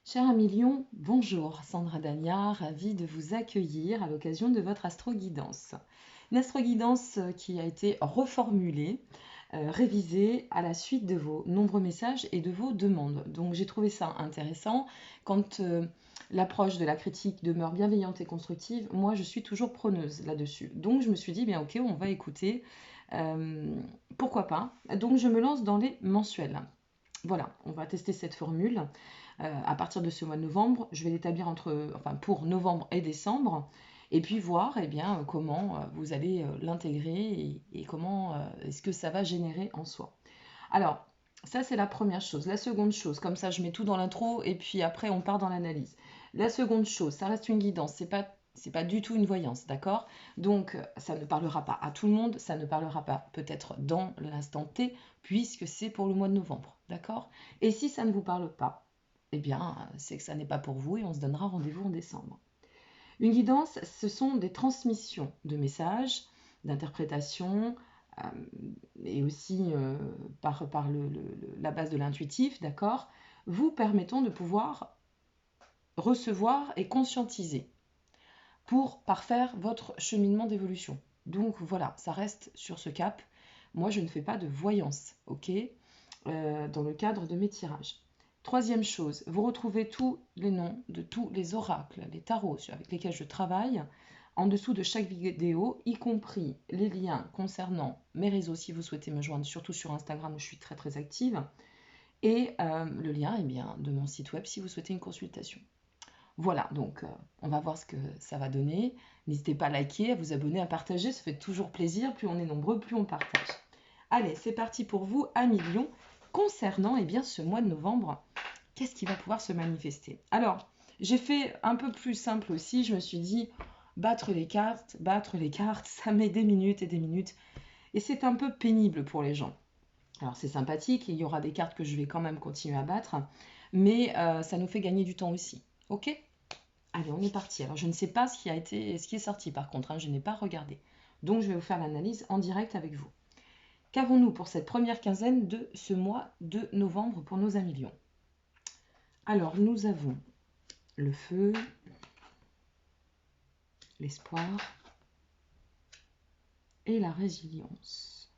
Cher ami Lion, bonjour, Sandra Dagna, ravie de vous accueillir à l'occasion de votre astroguidance. Une astroguidance qui a été reformulée, révisée à la suite de vos nombreux messages et de vos demandes. Donc j'ai trouvé ça intéressant. Quand l'approche de la critique demeure bienveillante et constructive, moi je suis toujours preneuse là-dessus. Donc je me suis dit, bien ok, on va écouter. Euh, Pourquoi pas? Donc je me lance dans les mensuels. Voilà, on va tester cette formule. À partir de ce mois de novembre, je vais l'établir pour novembre et décembre, et puis voir comment vous allez l'intégrer et comment est-ce que ça va générer en soi. Alors, ça c'est la première chose. La seconde chose, comme ça je mets tout dans l'intro et puis après on part dans l'analyse. La seconde chose, ça reste une guidance, c'est pas du tout une voyance, d'accord? Donc ça ne parlera pas à tout le monde, ça ne parlera pas peut-être dans l'instant T, puisque c'est pour le mois de novembre, d'accord? Et si ça ne vous parle pas, eh bien c'est que ça n'est pas pour vous et on se donnera rendez-vous en décembre. Une guidance, ce sont des transmissions de messages, d'interprétations, euh, et aussi la base de l'intuitif, d'accord, vous permettant de pouvoir recevoir et conscientiser pour parfaire votre cheminement d'évolution. Donc voilà, ça reste sur ce cap. Moi, je ne fais pas de voyance, ok, dans le cadre de mes tirages. Troisième chose, vous retrouvez tous les noms de tous les oracles, les tarots avec lesquels je travaille en dessous de chaque vidéo, y compris les liens concernant mes réseaux si vous souhaitez me joindre, surtout sur Instagram où je suis très très active, et le lien de mon site web si vous souhaitez une consultation. Voilà, donc on va voir ce que ça va donner. N'hésitez pas à liker, à vous abonner, à partager, ça fait toujours plaisir. Plus on est nombreux, plus on partage. Allez, c'est parti pour vous, amis Lion. Concernant ce mois de novembre, qu'est-ce qui va pouvoir se manifester? Alors, j'ai fait un peu plus simple aussi. Je me suis dit, battre les cartes, ça met des minutes et des minutes. Et c'est un peu pénible pour les gens. Alors, c'est sympathique, il y aura des cartes que je vais quand même continuer à battre, mais ça nous fait gagner du temps aussi. Ok? Allez, on est parti. Alors, je ne sais pas ce qui est sorti par contre, hein, je n'ai pas regardé. Donc, je vais vous faire l'analyse en direct avec vous. Qu'avons-nous pour cette première quinzaine de ce mois de novembre pour nos amis Lions? Alors, nous avons le feu, l'espoir et la résilience.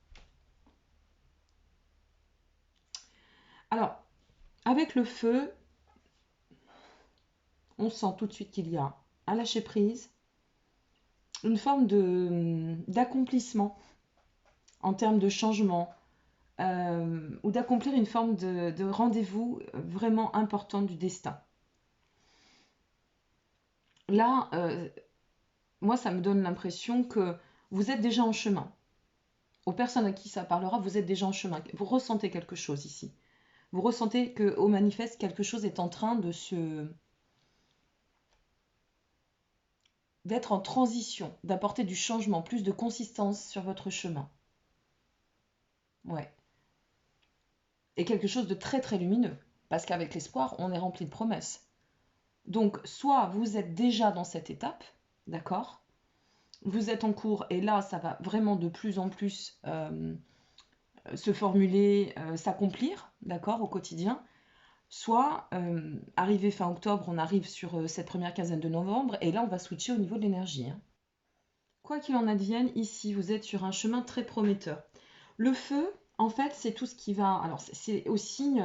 Alors, avec le feu, on sent tout de suite qu'il y a un lâcher-prise, une forme d'accomplissement en termes de changement, ou d'accomplir une forme de rendez-vous vraiment important du destin. Là, moi, ça me donne l'impression que vous êtes déjà en chemin. Aux personnes à qui ça parlera, vous êtes déjà en chemin. Vous ressentez quelque chose ici. Vous ressentez qu'au manifeste, quelque chose est en train d'être en transition, d'apporter du changement, plus de consistance sur votre chemin. Ouais. Et quelque chose de très très lumineux. Parce qu'avec l'espoir, on est rempli de promesses. Donc, soit vous êtes déjà dans cette étape, d'accord? Vous êtes en cours et là, ça va vraiment de plus en plus se formuler, s'accomplir, d'accord, au quotidien. Soit, arrivé fin octobre, on arrive sur cette première quinzaine de novembre et là, on va switcher au niveau de l'énergie, hein. Quoi qu'il en advienne, ici, vous êtes sur un chemin très prometteur. Le feu, en fait, c'est tout ce qui va... Alors, c'est aussi...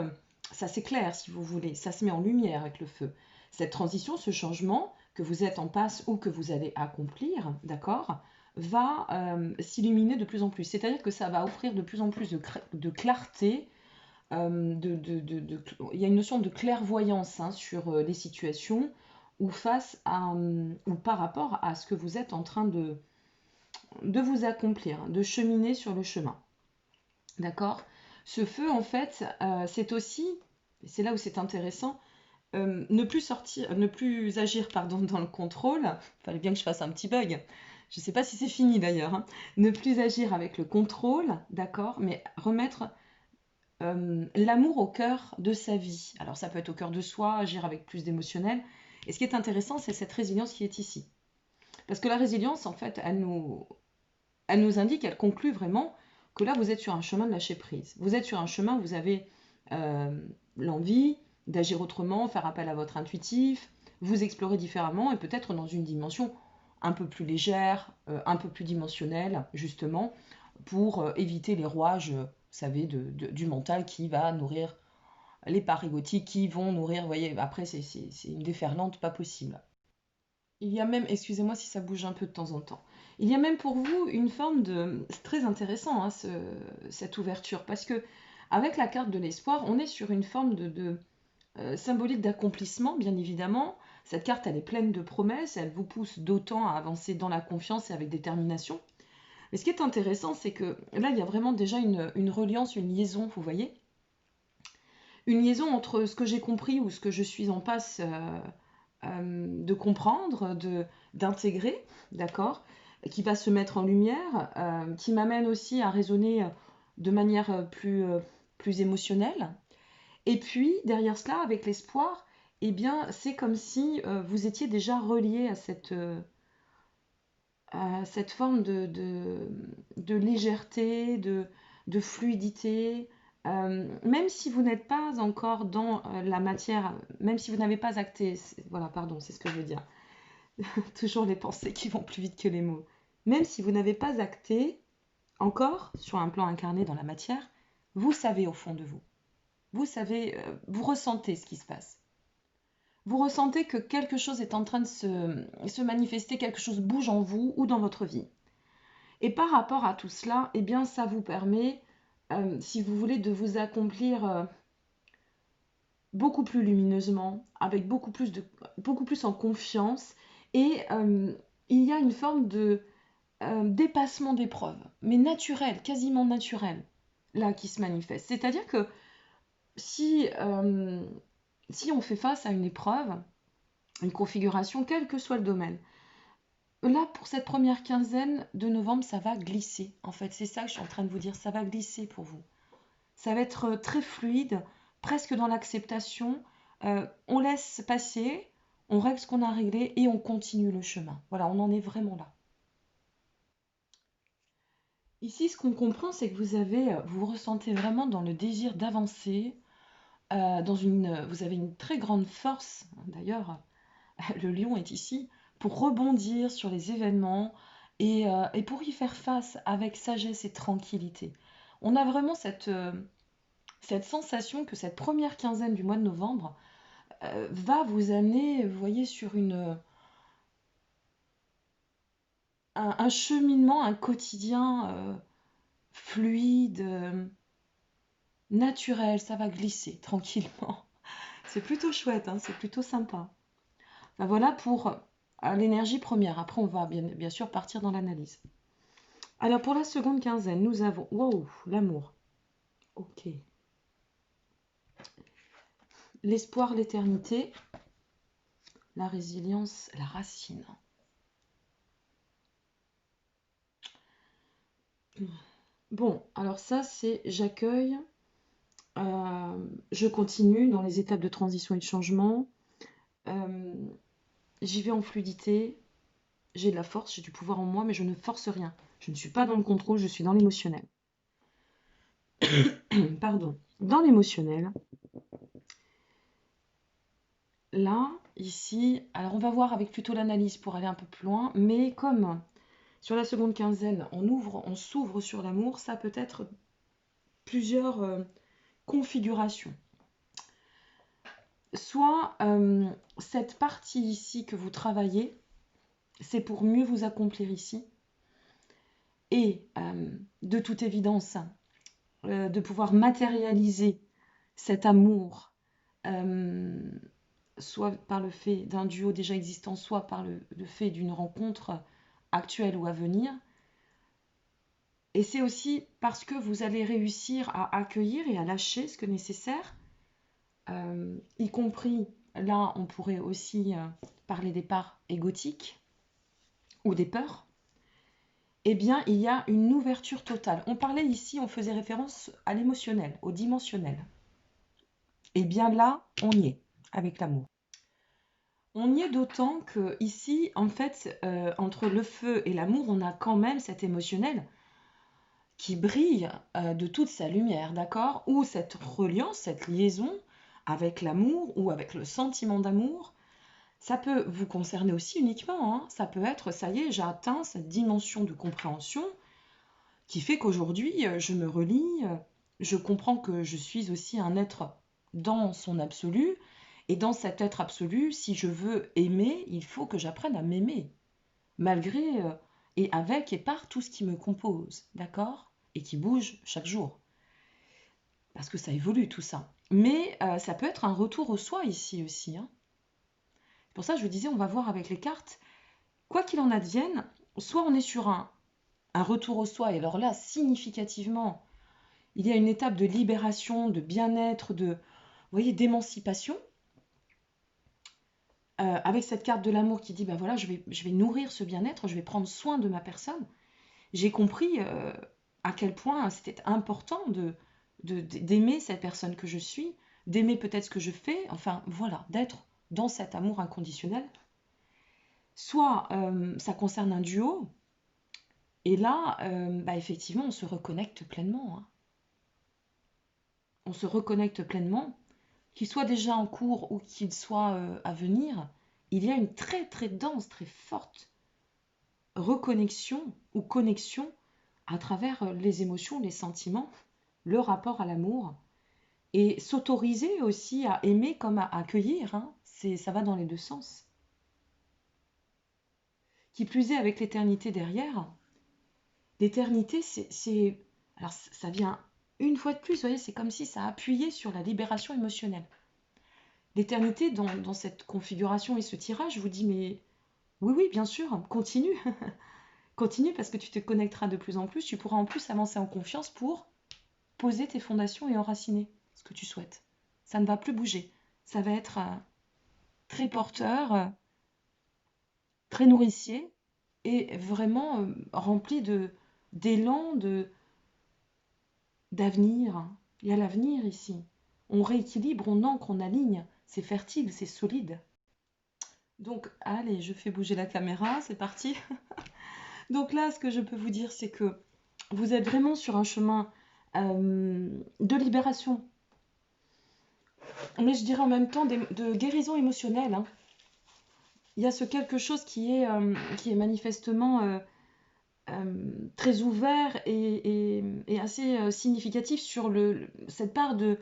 ça s'éclaire, si vous voulez. Ça se met en lumière avec le feu. Cette transition, ce changement que vous êtes en passe ou que vous allez accomplir, d'accord, va s'illuminer de plus en plus. C'est-à-dire que ça va offrir de plus en plus de clarté. Il y a une notion de clairvoyance, hein, sur les situations ou ou par rapport à ce que vous êtes en train de vous accomplir, de cheminer sur le chemin. D'accord? Ce feu, en fait, c'est aussi, c'est là où c'est intéressant, ne plus agir pardon, dans le contrôle. Il fallait bien que je fasse un petit bug. Je ne sais pas si c'est fini d'ailleurs, hein. Ne plus agir avec le contrôle, d'accord, mais remettre l'amour au cœur de sa vie. Alors ça peut être au cœur de soi, agir avec plus d'émotionnel. Et ce qui est intéressant, c'est cette résilience qui est ici. Parce que la résilience, en fait, elle nous indique, elle conclut vraiment que là, vous êtes sur un chemin de lâcher prise. Vous êtes sur un chemin où vous avez l'envie, d'agir autrement, faire appel à votre intuitif, vous explorer différemment et peut-être dans une dimension un peu plus légère, un peu plus dimensionnelle, justement, pour éviter les rouages, vous savez, du mental qui va nourrir les parts égotiques, qui vont nourrir, vous voyez, après c'est une déferlante pas possible. Il y a même, excusez-moi si ça bouge un peu de temps en temps, il y a même pour vous une forme de... C'est très intéressant, hein, cette ouverture, parce que avec la carte de l'espoir, on est sur une forme de symbolique d'accomplissement, bien évidemment. Cette carte, elle est pleine de promesses, elle vous pousse d'autant à avancer dans la confiance et avec détermination. Mais ce qui est intéressant, c'est que là, il y a vraiment déjà une reliance, une liaison, vous voyez. Une liaison entre ce que j'ai compris ou ce que je suis en passe de comprendre, d'intégrer, d'accord, qui va se mettre en lumière, qui m'amène aussi à raisonner de manière plus émotionnelle. Et puis, derrière cela, avec l'espoir, eh bien, c'est comme si vous étiez déjà relié à cette forme de légèreté, de fluidité. Même si vous n'êtes pas encore dans la matière, même si vous n'avez pas acté, voilà, pardon, c'est ce que je veux dire. Toujours les pensées qui vont plus vite que les mots. Même si vous n'avez pas acté encore sur un plan incarné dans la matière, vous savez au fond de vous. Vous savez, vous ressentez ce qui se passe. Vous ressentez que quelque chose est en train de se manifester, quelque chose bouge en vous ou dans votre vie. Et par rapport à tout cela, eh bien, ça vous permet, si vous voulez, de vous accomplir beaucoup plus lumineusement, avec beaucoup plus en confiance. Et il y a une forme de dépassement d'épreuve, mais naturel, quasiment naturel, là, qui se manifeste. C'est-à-dire que si, si on fait face à une épreuve, une configuration, quel que soit le domaine, là, pour cette première quinzaine de novembre, ça va glisser. En fait, c'est ça que je suis en train de vous dire, ça va glisser pour vous. Ça va être très fluide, presque dans l'acceptation. On laisse passer, on règle ce qu'on a réglé et on continue le chemin. Voilà, on en est vraiment là. Ici, ce qu'on comprend, c'est que vous ressentez vraiment dans le désir d'avancer, vous avez une très grande force. D'ailleurs, le lion est ici pour rebondir sur les événements et pour y faire face avec sagesse et tranquillité. On a vraiment cette sensation que cette première quinzaine du mois de novembre va vous amener, vous voyez, sur un cheminement, un quotidien fluide, naturel, ça va glisser tranquillement. C'est plutôt chouette, hein, c'est plutôt sympa. Ben voilà pour l'énergie première. Après, on va bien sûr partir dans l'analyse. Alors, pour la seconde quinzaine, nous avons... Wow, l'amour. Ok. L'espoir, l'éternité, la résilience, la racine. Bon, alors ça, c'est j'accueille, je continue dans les étapes de transition et de changement, euh, j'y vais en fluidité, j'ai de la force, j'ai du pouvoir en moi, mais je ne force rien. Je ne suis pas dans le contrôle, je suis dans l'émotionnel. Pardon. Dans l'émotionnel, là, ici, alors on va voir avec plutôt l'analyse pour aller un peu plus loin, mais comme sur la seconde quinzaine, on s'ouvre sur l'amour, ça peut être plusieurs configurations. Soit cette partie ici que vous travaillez, c'est pour mieux vous accomplir ici, et de toute évidence, de pouvoir matérialiser cet amour, soit par le fait d'un duo déjà existant, soit par le fait d'une rencontre actuelle ou à venir. Et c'est aussi parce que vous allez réussir à accueillir et à lâcher ce que nécessaire, y compris, là, on pourrait aussi parler des parts égotiques ou des peurs. Eh bien, il y a une ouverture totale. On parlait ici, on faisait référence à l'émotionnel, au dimensionnel. Eh bien là, on y est, avec l'amour. On y est d'autant que ici, en fait, entre le feu et l'amour, on a quand même cet émotionnel qui brille de toute sa lumière, d'accord? Ou cette reliance, cette liaison avec l'amour ou avec le sentiment d'amour, ça peut vous concerner aussi uniquement, hein. Ça peut être, ça y est, j'ai atteint cette dimension de compréhension qui fait qu'aujourd'hui, je me relie, je comprends que je suis aussi un être dans son absolu, et dans cet être absolu, si je veux aimer, il faut que j'apprenne à m'aimer, malgré et avec et par tout ce qui me compose, d'accord? Et qui bouge chaque jour, parce que ça évolue tout ça. Mais ça peut être un retour au soi ici aussi, hein. Pour ça, je vous disais, on va voir avec les cartes, quoi qu'il en advienne, soit on est sur un retour au soi, et alors là, significativement, il y a une étape de libération, de bien-être, vous voyez, d'émancipation, avec cette carte de l'amour qui dit, ben voilà, je vais nourrir ce bien-être, je vais prendre soin de ma personne. J'ai compris à quel point c'était important d'aimer cette personne que je suis, d'aimer peut-être ce que je fais, enfin voilà, d'être dans cet amour inconditionnel. Soit ça concerne un duo, et là, bah, effectivement, on se reconnecte pleinement, hein. On se reconnecte pleinement, qu'il soit déjà en cours ou qu'il soit à venir. Il y a une très très dense, très forte reconnexion ou connexion à travers les émotions, les sentiments, le rapport à l'amour, et s'autoriser aussi à aimer comme à accueillir, hein. Ça va dans les deux sens. Qui plus est, avec l'éternité derrière, l'éternité, alors ça vient une fois de plus, vous voyez, c'est comme si ça appuyait sur la libération émotionnelle. L'éternité, dans cette configuration et ce tirage, vous dit, mais oui, oui, bien sûr, continue. Continue parce que tu te connecteras de plus en plus, tu pourras en plus avancer en confiance pour poser tes fondations et enraciner ce que tu souhaites. Ça ne va plus bouger. Ça va être très porteur, très nourricier et vraiment rempli d'élan, d'avenir. Il y a l'avenir ici. On rééquilibre, on ancre, on aligne. C'est fertile, c'est solide. Donc, allez, je fais bouger la caméra, c'est parti. Donc là, ce que je peux vous dire, c'est que vous êtes vraiment sur un chemin de libération, mais je dirais en même temps de guérison émotionnelle, hein. Il y a ce quelque chose qui est manifestement très ouvert et assez significatif sur cette part de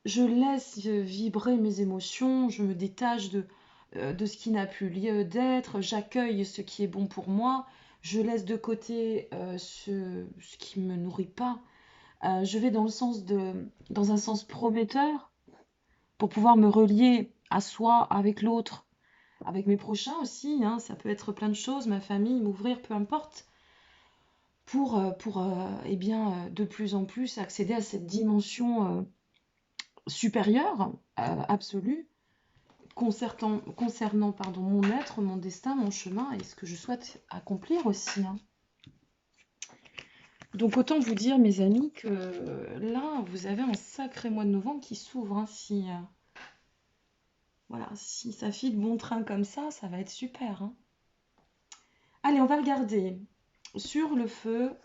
je laisse vibrer mes émotions, je me détache de ce qui n'a plus lieu d'être, j'accueille ce qui est bon pour moi, je laisse de côté ce qui ne me nourrit pas. Je vais dans un sens prometteur pour pouvoir me relier à soi, avec l'autre, avec mes prochains aussi, hein, ça peut être plein de choses, ma famille, m'ouvrir, peu importe, pour eh bien, de plus en plus accéder à cette dimension supérieure, absolue, concernant pardon, mon être, mon destin, mon chemin et ce que je souhaite accomplir aussi, hein. Donc autant vous dire, mes amis, que là, vous avez un sacré mois de novembre qui s'ouvre, hein, voilà, si ça file bon train comme ça va être super, hein. Allez, on va regarder. Sur le feu,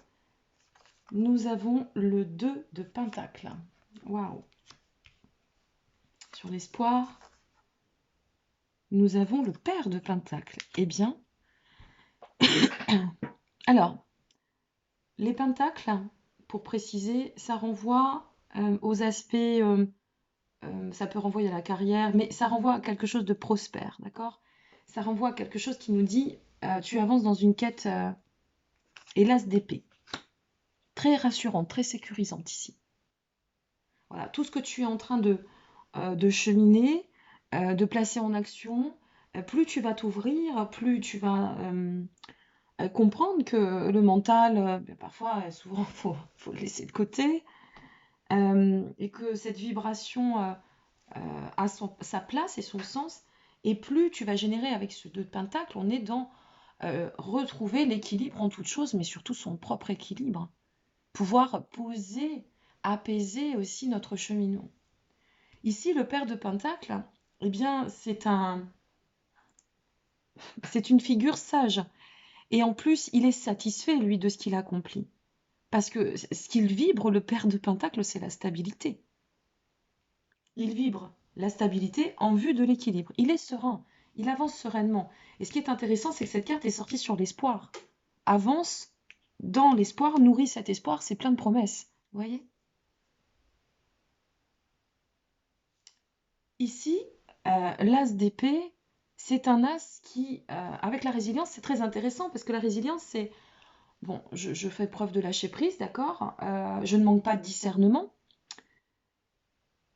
nous avons le 2 de Pentacle. Waouh! Sur l'espoir, nous avons le Père de Pentacle. Eh bien, alors, les pentacles, pour préciser, ça renvoie aux aspects, ça peut renvoyer à la carrière, mais ça renvoie à quelque chose de prospère, d'accord? Ça renvoie à quelque chose qui nous dit, tu avances dans une quête, hélas, d'épée. Très rassurante, très sécurisante ici. Voilà, tout ce que tu es en train de cheminer, de placer en action, plus tu vas t'ouvrir, plus tu vas comprendre que le mental, parfois, souvent, faut le laisser de côté, et que cette vibration a sa place et son sens, et plus tu vas générer avec ce 2 de Pentacle, on est dans retrouver l'équilibre en toute chose, mais surtout son propre équilibre. Pouvoir poser, apaiser aussi notre cheminement. Ici, le Père de Pentacle, eh bien, c'est une figure sage. Et en plus, il est satisfait, lui, de ce qu'il accomplit. Parce que ce qu'il vibre, le Père de Pentacle, c'est la stabilité. Il vibre la stabilité en vue de l'équilibre. Il est serein, il avance sereinement. Et ce qui est intéressant, c'est que cette carte est sortie sur l'espoir. Avance dans l'espoir, nourrit cet espoir, c'est plein de promesses. Vous voyez? Ici, l'as d'épée, c'est un as qui, avec la résilience, c'est très intéressant parce que la résilience, c'est, bon, je fais preuve de lâcher prise, d'accord? Je ne manque pas de discernement.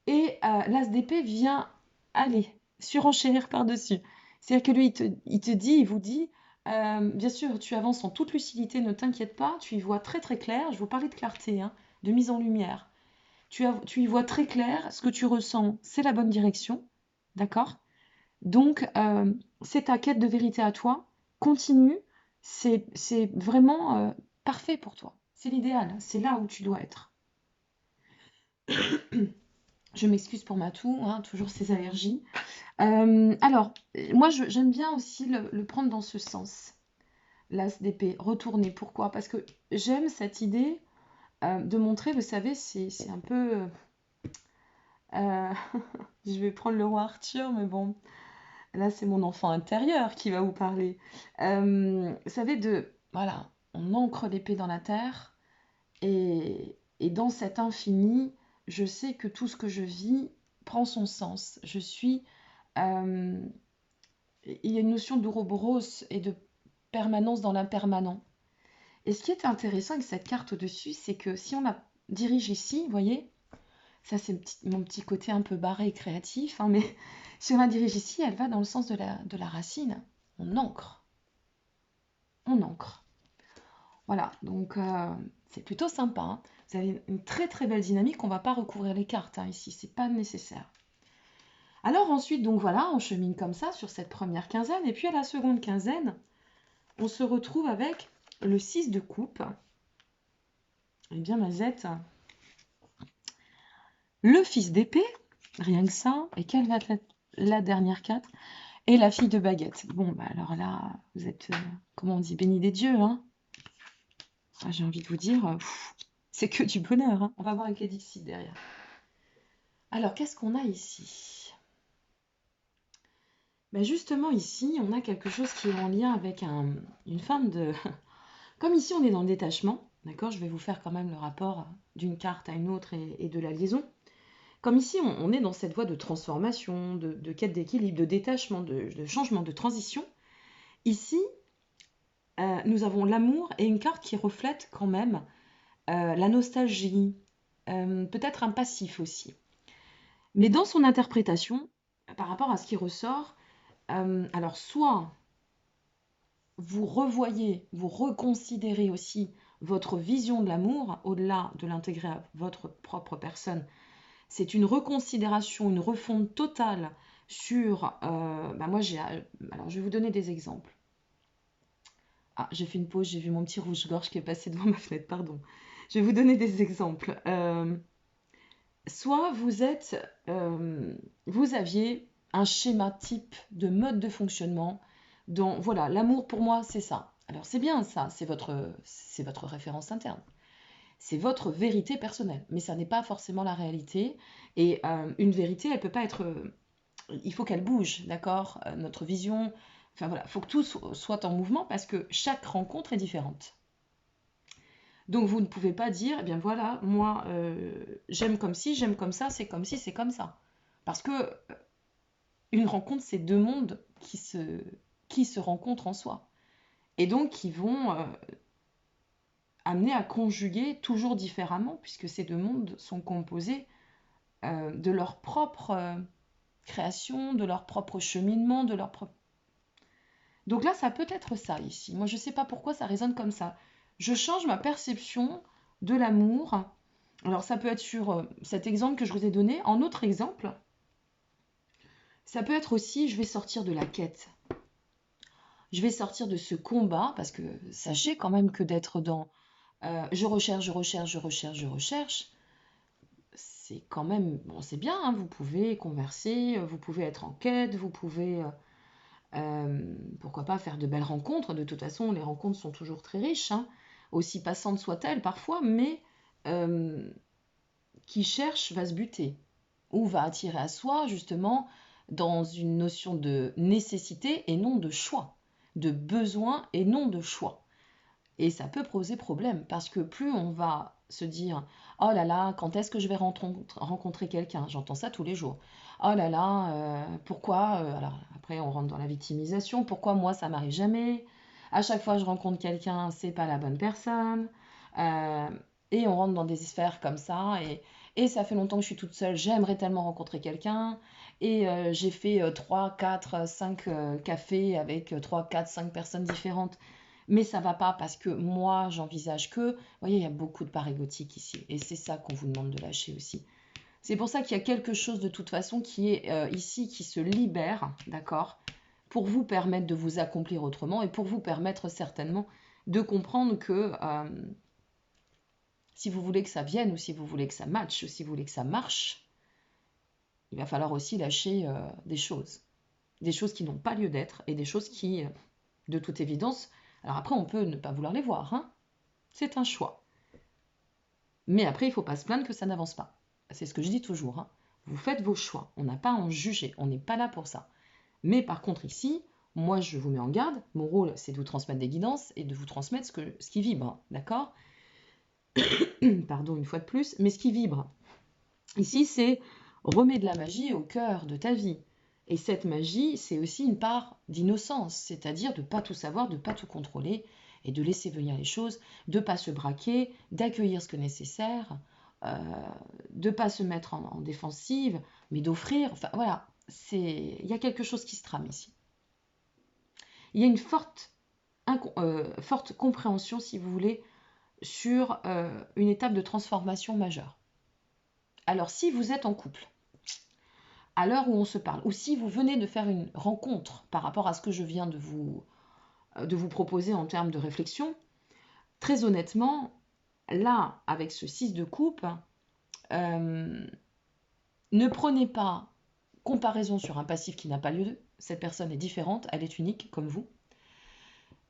Et l'as d'épée vient aller surenchérir par-dessus. C'est-à-dire que lui, il te dit, il vous dit, bien sûr, tu avances en toute lucidité, ne t'inquiète pas, tu y vois très très clair. Je vous parlais de clarté, hein, de mise en lumière. Tu y vois très clair, ce que tu ressens, c'est la bonne direction, d'accord? Donc, c'est ta quête de vérité à toi, continue, c'est vraiment parfait pour toi. C'est l'idéal, c'est là où tu dois être. Je m'excuse pour ma toux, hein, toujours ces allergies. Alors, moi, j'aime bien aussi le prendre dans ce sens, l'as d'épée, retourner. Pourquoi? Parce que j'aime cette idée de montrer, vous savez, c'est un peu... je vais prendre le roi Arthur, mais bon, là, c'est mon enfant intérieur qui va vous parler. Vous savez, voilà, on ancre l'épée dans la terre, et dans cet infini, je sais que tout ce que je vis prend son sens. Euh, il y a une notion d'ouroboros et de permanence dans l'impermanent. Et ce qui est intéressant avec cette carte au-dessus, c'est que si on la dirige ici, vous voyez, ça c'est mon petit côté un peu barré et créatif, hein, mais si on la dirige ici, elle va dans le sens de la racine. On ancre. On ancre. Voilà, donc c'est plutôt sympa, hein. Vous avez une très très belle dynamique. On ne va pas recouvrir les cartes, hein, ici, c'est pas nécessaire. Alors ensuite, donc voilà, on chemine comme ça sur cette première quinzaine. Et puis à la seconde quinzaine, on se retrouve avec le 6 de coupe. Eh bien, Mazette, le fils d'épée, rien que ça. Et quelle va être la dernière carte? Et la fille de baguette. Bon, bah alors là, vous êtes, comment on dit, béni des dieux, hein. Ah, j'ai envie de vous dire, c'est que du bonheur, hein. On va voir avec les Dixit derrière. Alors, qu'est-ce qu'on a ici? Ben justement, ici, on a quelque chose qui est en lien avec une forme de... Comme ici, on est dans le détachement, d'accord? Je vais vous faire quand même le rapport d'une carte à une autre et de la liaison. Comme ici, on est dans cette voie de transformation, de quête d'équilibre, de détachement, de changement, de transition. Ici, nous avons l'amour et une carte qui reflète quand même la nostalgie, peut-être un passif aussi. Mais dans son interprétation, par rapport à ce qui ressort, alors soit vous revoyez, vous reconsidérez aussi votre vision de l'amour, au-delà de l'intégrer à votre propre personne. C'est une reconsidération, une refonte totale sur... moi, alors, je vais vous donner des exemples. Ah, j'ai fait une pause, j'ai vu mon petit rouge-gorge qui est passé devant ma fenêtre, pardon. Je vais vous donner des exemples. Soit vous aviez un schéma type de mode de fonctionnement dont, voilà, l'amour pour moi, c'est ça. Alors c'est bien ça, c'est votre référence interne. C'est votre vérité personnelle, mais ça n'est pas forcément la réalité. Et une vérité, elle peut pas être... il faut qu'elle bouge, d'accord? Notre vision, enfin voilà, il faut que tout soit en mouvement parce que chaque rencontre est différente. Donc vous ne pouvez pas dire, eh bien voilà, moi j'aime comme ci, j'aime comme ça, c'est comme ci, c'est comme ça. Parce que une rencontre, c'est deux mondes qui se rencontrent en soi. Et donc qui vont amener à conjuguer toujours différemment, puisque ces deux mondes sont composés de leur propre création, de leur propre cheminement, de leur propre... Donc là, ça peut être ça ici. Moi, je ne sais pas pourquoi ça résonne comme ça. Je change ma perception de l'amour. Alors ça peut être sur cet exemple que je vous ai donné. En autre exemple, ça peut être aussi, je vais sortir de la quête. Je vais sortir de ce combat, parce que sachez quand même que d'être dans je recherche, je recherche, je recherche, je recherche, c'est quand même, bon c'est bien, hein, vous pouvez converser, vous pouvez être en quête, vous pouvez, pourquoi pas faire de belles rencontres. De toute façon, les rencontres sont toujours très riches, hein, aussi passantes soient-elles parfois, mais qui cherche va se buter. ou va attirer à soi justement dans une notion de nécessité et non de choix, de besoin et non de choix. Et ça peut poser problème parce que plus on va se dire oh là là, quand est-ce que je vais rencontrer quelqu'un? J'entends ça tous les jours. Oh là là, pourquoi alors après, on rentre dans la victimisation. Pourquoi moi, ça m'arrive jamais? À chaque fois que je rencontre quelqu'un, c'est pas la bonne personne. Euh, et on rentre dans des sphères comme ça. Et ça fait longtemps que je suis toute seule. J'aimerais tellement rencontrer quelqu'un. Et j'ai fait 3, 4, 5 cafés avec 3, 4, 5 personnes différentes. Mais ça va pas parce que moi, j'envisage que, vous voyez, il y a beaucoup de part égotique ici. Et c'est ça qu'on vous demande de lâcher aussi. C'est pour ça qu'il y a quelque chose de toute façon qui est ici, qui se libère, d'accord, pour vous permettre de vous accomplir autrement et pour vous permettre certainement de comprendre que si vous voulez que ça vienne ou si vous voulez que ça matche ou si vous voulez que ça marche, il va falloir aussi lâcher des choses. Des choses qui n'ont pas lieu d'être et des choses qui, de toute évidence, alors après on peut ne pas vouloir les voir, hein, c'est un choix. Mais après, il ne faut pas se plaindre que ça n'avance pas. C'est ce que je dis toujours, hein. Vous faites vos choix. On n'a pas à en juger. On n'est pas là pour ça. Mais par contre, ici, moi, je vous mets en garde. Mon rôle, c'est de vous transmettre des guidances et de vous transmettre ce qui vibre. D'accord? Pardon, une fois de plus. Mais ce qui vibre, ici, c'est remets de la magie au cœur de ta vie. Et cette magie, c'est aussi une part d'innocence, c'est-à-dire de ne pas tout savoir, de ne pas tout contrôler, et de laisser venir les choses, de ne pas se braquer, d'accueillir ce que nécessaire, de ne pas se mettre en défensive, mais d'offrir. Enfin voilà, il y a quelque chose qui se trame ici. Il y a une forte compréhension, si vous voulez, sur une étape de transformation majeure. Alors si vous êtes en couple, à l'heure où on se parle, ou si vous venez de faire une rencontre par rapport à ce que je viens de vous proposer en termes de réflexion, très honnêtement, là, avec ce 6 de coupe, ne prenez pas comparaison sur un passif qui n'a pas lieu. Cette personne est différente, elle est unique comme vous.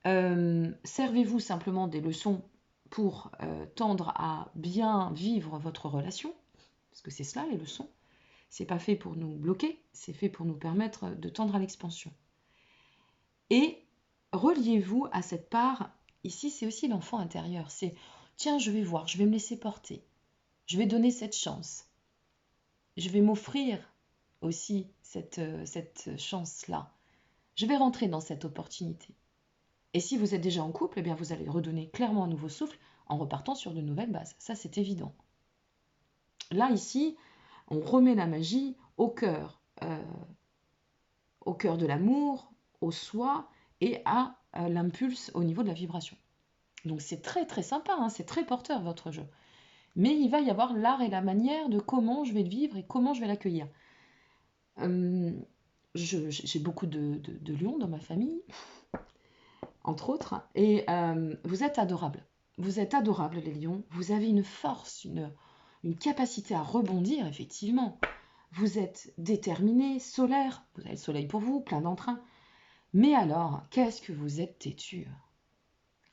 Servez-vous simplement des leçons pour tendre à bien vivre votre relation, parce que c'est cela les leçons. C'est pas fait pour nous bloquer, c'est fait pour nous permettre de tendre à l'expansion. Et reliez-vous à cette part. Ici, c'est aussi l'enfant intérieur. C'est tiens, je vais voir, je vais me laisser porter. Je vais donner cette chance. Je vais m'offrir aussi cette chance-là. Je vais rentrer dans cette opportunité. Et si vous êtes déjà en couple, eh bien vous allez redonner clairement un nouveau souffle en repartant sur de nouvelles bases. Ça, c'est évident. Là, ici, on remet la magie au cœur de l'amour, au soi et à l'impulse au niveau de la vibration. Donc c'est très très sympa, hein, c'est très porteur votre jeu. Mais il va y avoir l'art et la manière de comment je vais le vivre et comment je vais l'accueillir. J'ai beaucoup de lions dans ma famille, entre autres, et vous êtes adorables. Vous êtes adorables les lions, vous avez une force, une capacité à rebondir, effectivement. Vous êtes déterminés, solaires, vous avez le soleil pour vous, plein d'entrain. Mais alors, qu'est-ce que vous êtes têtu?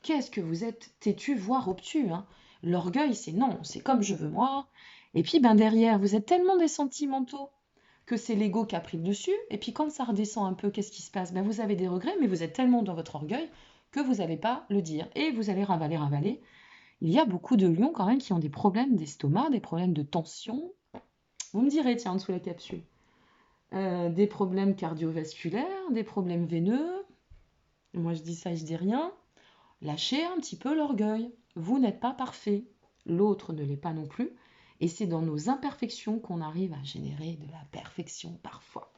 Qu'est-ce que vous êtes têtu, voire obtus, hein? L'orgueil, c'est non, c'est comme je veux moi. Et puis ben derrière, vous êtes tellement des sentimentaux que c'est l'ego qui a pris le dessus. Et puis quand ça redescend un peu, qu'est-ce qui se passe? Ben vous avez des regrets, mais vous êtes tellement dans votre orgueil que vous n'allez pas le dire. Et vous allez ravaler. Il y a beaucoup de lions quand même qui ont des problèmes d'estomac, des problèmes de tension. Vous me direz, tiens, en dessous de la capsule. Des problèmes cardiovasculaires, des problèmes veineux. Moi je dis ça et je dis rien. Lâchez un petit peu l'orgueil. Vous n'êtes pas parfait. L'autre ne l'est pas non plus. Et c'est dans nos imperfections qu'on arrive à générer de la perfection parfois.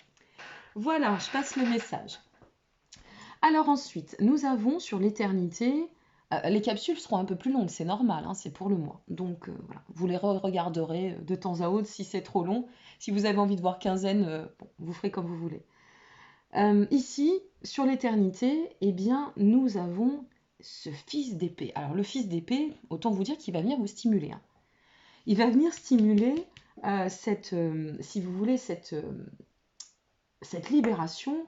Voilà, je passe le message. Alors ensuite, nous avons sur l'éternité, les capsules seront un peu plus longues, c'est normal, hein, c'est pour le mois. Donc voilà, vous les regarderez de temps à autre si c'est trop long. Si vous avez envie de voir quinzaine, bon, vous ferez comme vous voulez. Ici, sur l'éternité, eh bien, nous avons ce fils d'épée. Alors le fils d'épée, autant vous dire qu'il va venir vous stimuler, hein. Il va venir stimuler si vous voulez, cette libération,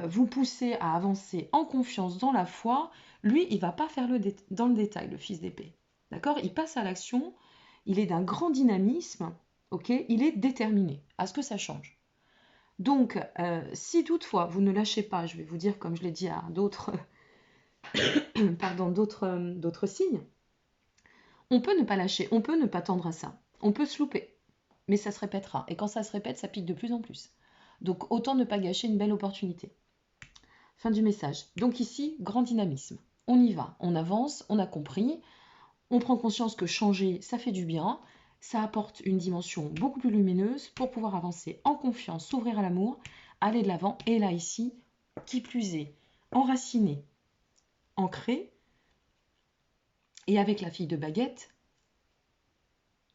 vous pousser à avancer en confiance dans la foi. Lui, il ne va pas faire dans le détail, le fils d'épée. D'accord? Il passe à l'action, il est d'un grand dynamisme, ok? Il est déterminé à ce que ça change. Donc, si toutefois vous ne lâchez pas, je vais vous dire comme je l'ai dit à d'autres pardon, d'autres signes, on peut ne pas lâcher, on peut ne pas tendre à ça, on peut se louper, mais ça se répétera. Et quand ça se répète, ça pique de plus en plus. Donc, autant ne pas gâcher une belle opportunité. Fin du message. Donc ici, grand dynamisme. On y va, on avance, on a compris, on prend conscience que changer, ça fait du bien, ça apporte une dimension beaucoup plus lumineuse pour pouvoir avancer en confiance, s'ouvrir à l'amour, aller de l'avant. Et là, ici, qui plus est, enraciné, ancré, et avec la fille de baguette,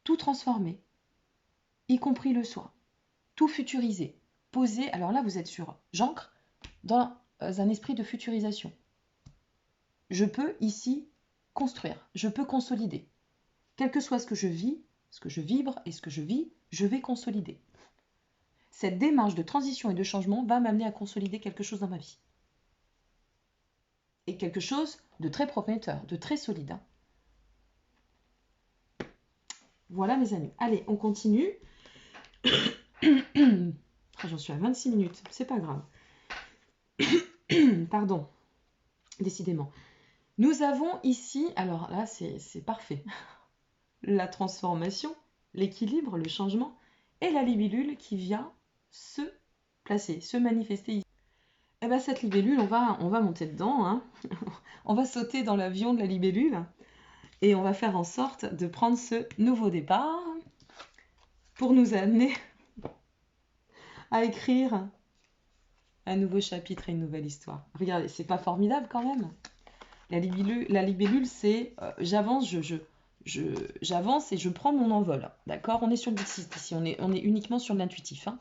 tout transformé, y compris le soi, tout futurisé, posé. Alors là, vous êtes sûr, j'ancre dans un esprit de futurisation. Je peux ici construire, je peux consolider. Quel que soit ce que je vis, ce que je vibre et ce que je vis, je vais consolider. Cette démarche de transition et de changement va m'amener à consolider quelque chose dans ma vie. Et quelque chose de très prometteur, de très solide. Hein. Voilà mes amis. Allez, on continue. J'en suis à 26 minutes, c'est pas grave. Pardon, décidément. Nous avons ici, alors là c'est parfait, la transformation, l'équilibre, le changement et la libellule qui vient se placer, se manifester ici. Et bien cette libellule, on va monter dedans, hein. On va sauter dans l'avion de la libellule et on va faire en sorte de prendre ce nouveau départ pour nous amener à écrire un nouveau chapitre et une nouvelle histoire. Regardez, c'est pas formidable quand même? La libellule c'est j'avance, j'avance et je prends mon envol. D'accord? On est sur le dixit ici, on est uniquement sur l'intuitif. Hein.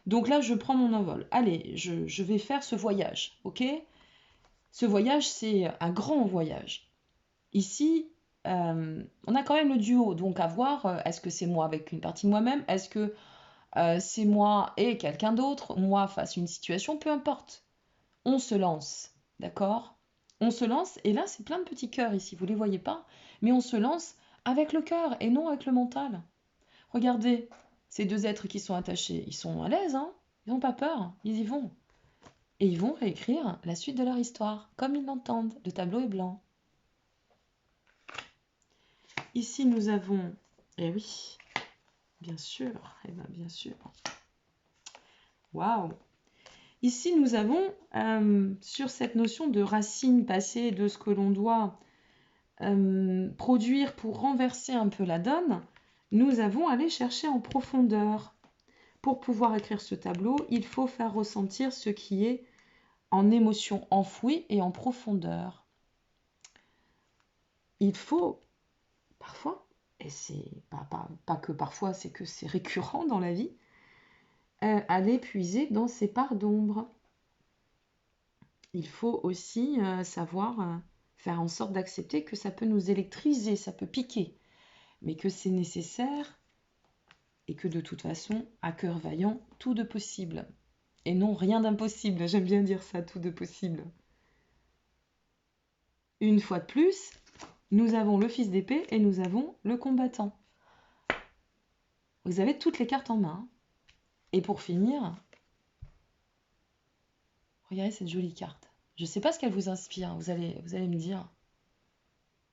Donc là, je prends mon envol. Allez, je vais faire ce voyage, ok? Ce voyage, c'est un grand voyage. Ici, on a quand même le duo, donc à voir, est-ce que c'est moi avec une partie de moi-même? Est-ce que c'est moi et quelqu'un d'autre? Moi face à une situation? Peu importe. On se lance, d'accord? On se lance, et là, c'est plein de petits cœurs ici, vous ne les voyez pas, mais on se lance avec le cœur et non avec le mental. Regardez, ces deux êtres qui sont attachés, ils sont à l'aise, hein? Ils n'ont pas peur, ils y vont. Et ils vont réécrire la suite de leur histoire, comme ils l'entendent, le tableau est blanc. Ici, nous avons... Eh oui, bien sûr, eh bien, bien sûr. Waouh! Ici, nous avons, sur cette notion de racine passée, de ce que l'on doit produire pour renverser un peu la donne, nous avons allé chercher en profondeur. Pour pouvoir écrire ce tableau, il faut faire ressentir ce qui est en émotion enfouie et en profondeur. Il faut, parfois, et c'est pas que parfois, c'est que c'est récurrent dans la vie, aller puiser dans ses parts d'ombre. Il faut aussi savoir faire en sorte d'accepter que ça peut nous électriser, ça peut piquer, mais que c'est nécessaire et que de toute façon, à cœur vaillant, tout de possible. Et non, rien d'impossible, j'aime bien dire ça, tout de possible. Une fois de plus, nous avons le fils d'épée et nous avons le combattant. Vous avez toutes les cartes en main. Et pour finir, regardez cette jolie carte. Je ne sais pas ce qu'elle vous inspire, vous allez me dire.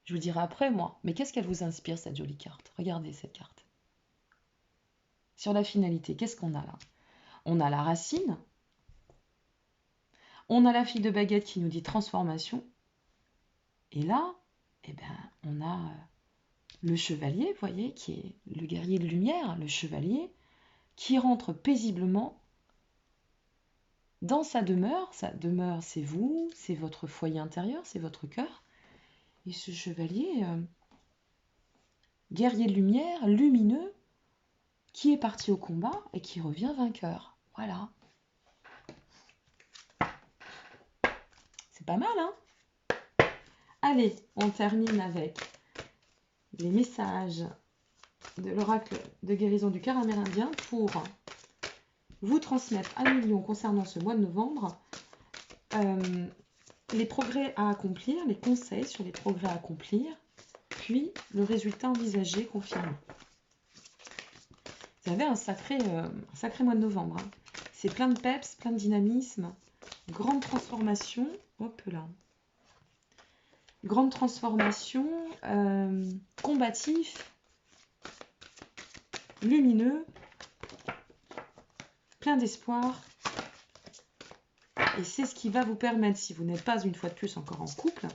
Je vous dirai après, moi. Mais qu'est-ce qu'elle vous inspire, cette jolie carte? Regardez cette carte. Sur la finalité, qu'est-ce qu'on a là? On a la racine. On a la fille de baguette qui nous dit transformation. Et là, eh ben, on a le chevalier, vous voyez, qui est le guerrier de lumière, le chevalier, qui rentre paisiblement dans sa demeure. Sa demeure, c'est vous, c'est votre foyer intérieur, c'est votre cœur. Et ce chevalier, guerrier de lumière, lumineux, qui est parti au combat et qui revient vainqueur. Voilà. C'est pas mal, hein? Allez, on termine avec les messages de l'oracle de guérison du cœur amérindien pour vous transmettre à millions concernant ce mois de novembre les progrès à accomplir, les conseils sur les progrès à accomplir, puis le résultat envisagé confirmé. Vous avez un sacré mois de novembre, hein. C'est plein de peps, plein de dynamisme, grande transformation. Hop là. Grande transformation, combatif, lumineux, plein d'espoir. Et c'est ce qui va vous permettre, si vous n'êtes pas une fois de plus encore en couple,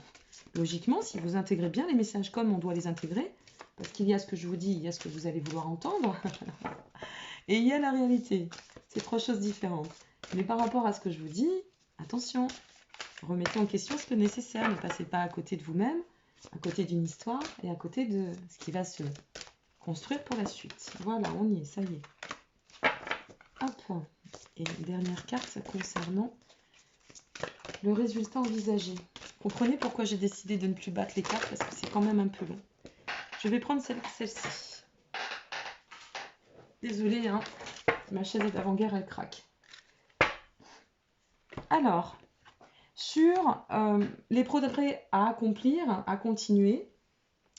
logiquement, si vous intégrez bien les messages comme on doit les intégrer, parce qu'il y a ce que je vous dis, il y a ce que vous allez vouloir entendre, et il y a la réalité. C'est trois choses différentes. Mais par rapport à ce que je vous dis, attention, remettez en question ce que nécessaire, ne passez pas à côté de vous-même, à côté d'une histoire et à côté de ce qui va se construire pour la suite. Voilà, on y est, ça y est. Hop. Et une dernière carte concernant le résultat envisagé. Comprenez pourquoi j'ai décidé de ne plus battre les cartes, parce que c'est quand même un peu long. Je vais prendre celle-ci. Désolée, hein, ma chaise d'avant-guerre, elle craque. Alors, sur les progrès à accomplir, à continuer,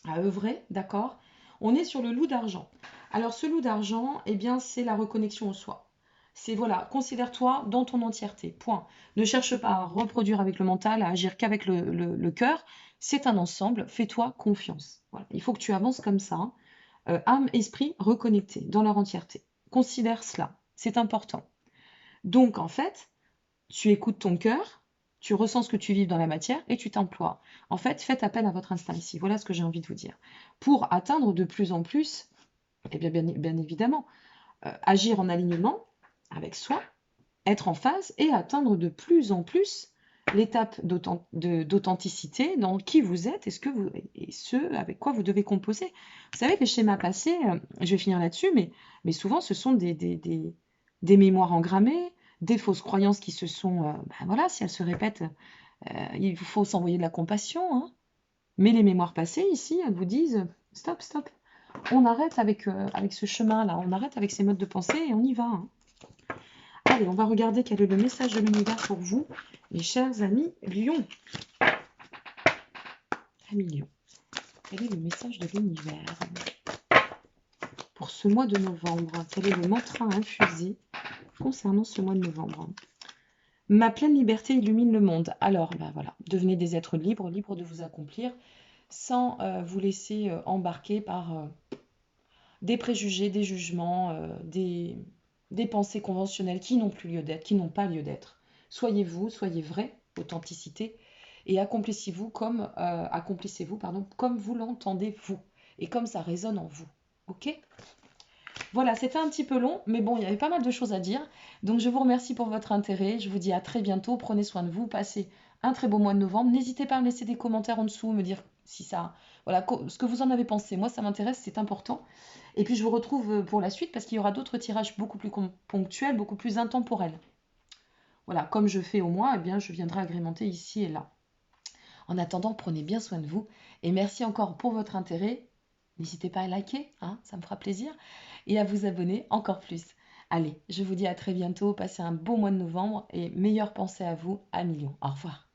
à œuvrer, d'accord, on est sur le loup d'argent. Alors, ce loup d'argent, eh bien, c'est la reconnexion au soi. C'est, voilà, considère-toi dans ton entièreté, point. Ne cherche pas à reproduire avec le mental, à agir qu'avec le cœur. C'est un ensemble, fais-toi confiance. Voilà. Il faut que tu avances comme ça. Âme, esprit, reconnectés dans leur entièreté. Considère cela, c'est important. Donc, en fait, tu écoutes ton cœur, tu ressens ce que tu vis dans la matière et tu t'emploies. En fait, faites appel à votre instinct ici. Voilà ce que j'ai envie de vous dire. Pour atteindre de plus en plus, eh bien évidemment, agir en alignement avec soi, être en phase et atteindre de plus en plus l'étape d'authenticité dans qui vous êtes et ce avec quoi vous devez composer. Vous savez que les schémas passés, je vais finir là-dessus, mais souvent ce sont des mémoires engrammées, des fausses croyances qui se sont... ben voilà, si elles se répètent, il vous faut s'envoyer de la compassion, hein. Mais les mémoires passées, ici, elles vous disent, stop, stop, on arrête avec ce chemin-là, on arrête avec ces modes de pensée et on y va, hein. Allez, on va regarder quel est le message de l'univers pour vous, mes chers amis Lion. Amis Lion, quel est le message de l'univers pour ce mois de novembre? Quel est le mantra infusé concernant ce mois de novembre? Ma pleine liberté illumine le monde. Alors, ben voilà, devenez des êtres libres, libres de vous accomplir, sans vous laisser embarquer par des préjugés, des jugements, des pensées conventionnelles qui n'ont plus lieu d'être, qui n'ont pas lieu d'être. Soyez vous, soyez vrai, authenticité, et accomplissez-vous comme vous l'entendez vous, et comme ça résonne en vous. Ok ? Voilà, c'était un petit peu long, mais bon, il y avait pas mal de choses à dire. Donc je vous remercie pour votre intérêt. Je vous dis à très bientôt. Prenez soin de vous. Passez un très beau mois de novembre. N'hésitez pas à me laisser des commentaires en dessous, me dire si ça, voilà, ce que vous en avez pensé. Moi, ça m'intéresse, c'est important. Et puis je vous retrouve pour la suite parce qu'il y aura d'autres tirages beaucoup plus ponctuels, beaucoup plus intemporels. Voilà, comme je fais au mois, eh bien, je viendrai agrémenter ici et là. En attendant, prenez bien soin de vous et merci encore pour votre intérêt. N'hésitez pas à liker, hein, ça me fera plaisir, et à vous abonner encore plus. Allez, je vous dis à très bientôt, passez un beau mois de novembre et meilleures pensées à vous, à millions. Au revoir.